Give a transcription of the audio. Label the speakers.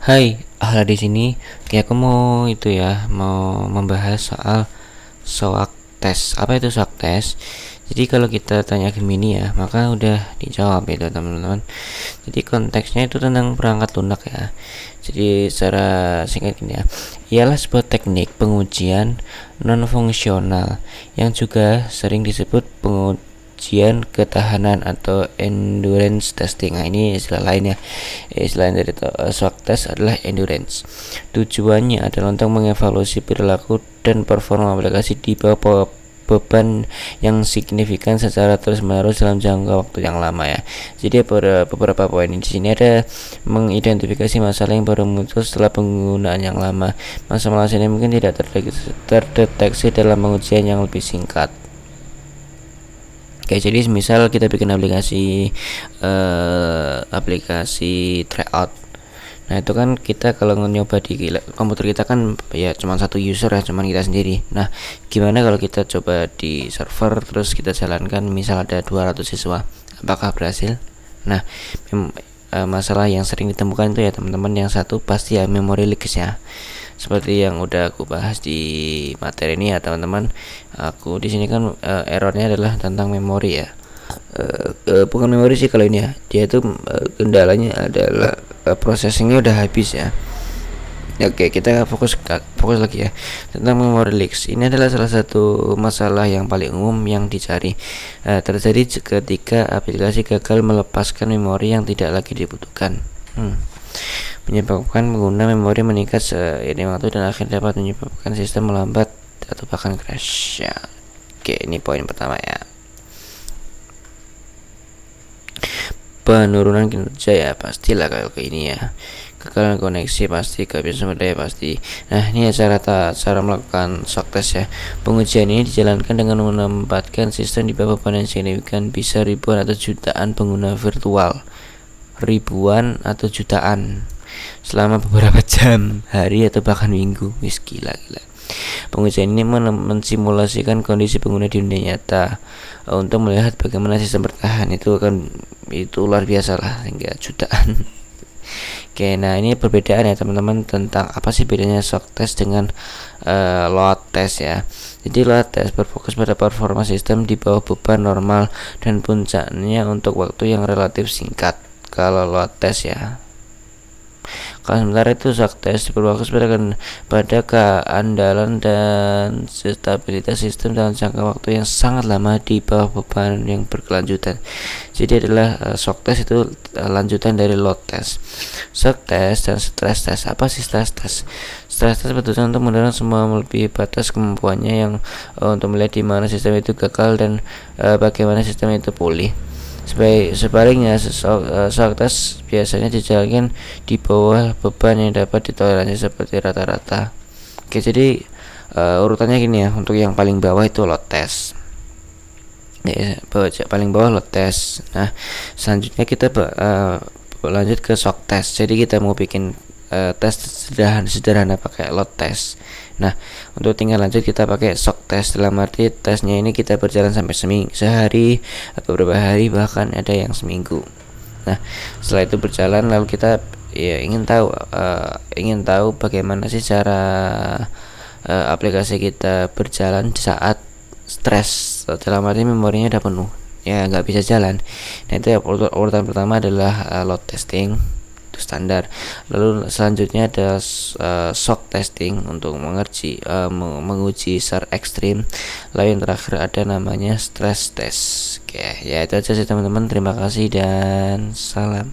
Speaker 1: Hai, Ahla di sini. Ya, aku mau membahas soal SWOT test. Apa itu SWOT test? Jadi kalau kita tanya Gemini ya, maka udah dijawab itu teman-teman. Jadi konteksnya itu tentang perangkat lunak ya. Jadi secara singkat gini ya, ialah sebuah teknik pengujian non fungsional yang juga sering disebut pengujian ketahanan atau endurance testing. Nah, ini istilah lainnya. Istilah dari SWOT test adalah endurance. Tujuannya adalah untuk mengevaluasi perilaku dan performa aplikasi di bawah beban yang signifikan secara terus-menerus dalam jangka waktu yang lama ya. Jadi beberapa poin di sini ada mengidentifikasi masalah yang baru muncul setelah penggunaan yang lama. Masalah ini mungkin tidak terdeteksi dalam pengujian yang lebih singkat. Oke, jadi misal kita bikin aplikasi tryout. Nah, itu kan kita kalau nyoba di komputer kita kan ya cuma satu user ya, cuma kita sendiri. Nah, gimana kalau kita coba di server terus kita jalankan misal ada 200 siswa, apakah berhasil? Nah, masalah yang sering ditemukan itu ya teman-teman, yang satu pasti ya memory leaks ya. Seperti yang udah aku bahas di materi ini ya teman-teman. Aku di sini kan errornya adalah tentang memori ya. Bukan memori sih kalau ini ya, dia itu kendalanya adalah processingnya udah habis ya. Oke, kita fokus lagi ya tentang memory leaks. Ini adalah salah satu masalah yang paling umum yang dicari. Terjadi ketika aplikasi gagal melepaskan memori yang tidak lagi dibutuhkan. Menyebabkan pengguna memori meningkat seiring waktu dan akhirnya dapat menyebabkan sistem melambat atau bahkan crash ya. Oke, ini poin pertama ya. Penurunan kinerja ya pastilah kalau kayak ini ya. Kegagalan koneksi pasti, kehabisan sumber daya pasti. Nah, ini ya cara melakukan SWOT test ya. Pengujian ini dijalankan dengan menempatkan sistem di bawah beban yang signifikan, bisa ribuan atau jutaan pengguna virtual. Ribuan atau jutaan selama beberapa jam, hari atau bahkan minggu. Wis gila. Pengujian ini mensimulasikan kondisi pengguna di dunia nyata untuk melihat bagaimana sistem bertahan. Itu luar biasa lah, hingga jutaan. Oke, nah ini perbedaan ya teman-teman tentang apa sih bedanya SWOT test dengan load test ya. Jadi load test berfokus pada performa sistem di bawah beban normal dan puncaknya untuk waktu yang relatif singkat. Kalau load test ya. Kalau sementara itu SWOT test berfokus pada keandalan dan stabilitas sistem dalam jangka waktu yang sangat lama di bawah beban yang berkelanjutan. Jadi adalah SWOT test itu lanjutan dari load test. SWOT test dan stress test. Apa sih stress test? Stress test bertujuan untuk mendorong semua melebihi batas kemampuannya yang untuk melihat di mana sistem itu gagal dan bagaimana sistem itu pulih. Sebaliknya, SWOT test biasanya dijalankan di bawah beban yang dapat ditoleransi seperti rata-rata. Oke, jadi urutannya gini ya. Untuk yang paling bawah itu load test. Ya, paling bawah load test. Nah, selanjutnya kita lanjut ke SWOT test. Jadi kita mau bikin tes sederhana pakai load test. Nah, untuk tingkat lanjut kita pakai SWOT test. Dalam arti tesnya ini kita berjalan sampai sehari atau beberapa hari, bahkan ada yang seminggu. Nah, setelah itu berjalan lalu kita ya ingin tahu bagaimana sih cara aplikasi kita berjalan saat stres. Dalam arti memorinya udah penuh ya, nggak bisa jalan. Nah, itu ya urutan pertama adalah load testing, itu standar. Lalu selanjutnya ada shock testing untuk menguji secara ekstrim. Lalu yang terakhir ada namanya stress test. Oke, ya itu aja sih teman-teman. Terima kasih dan salam.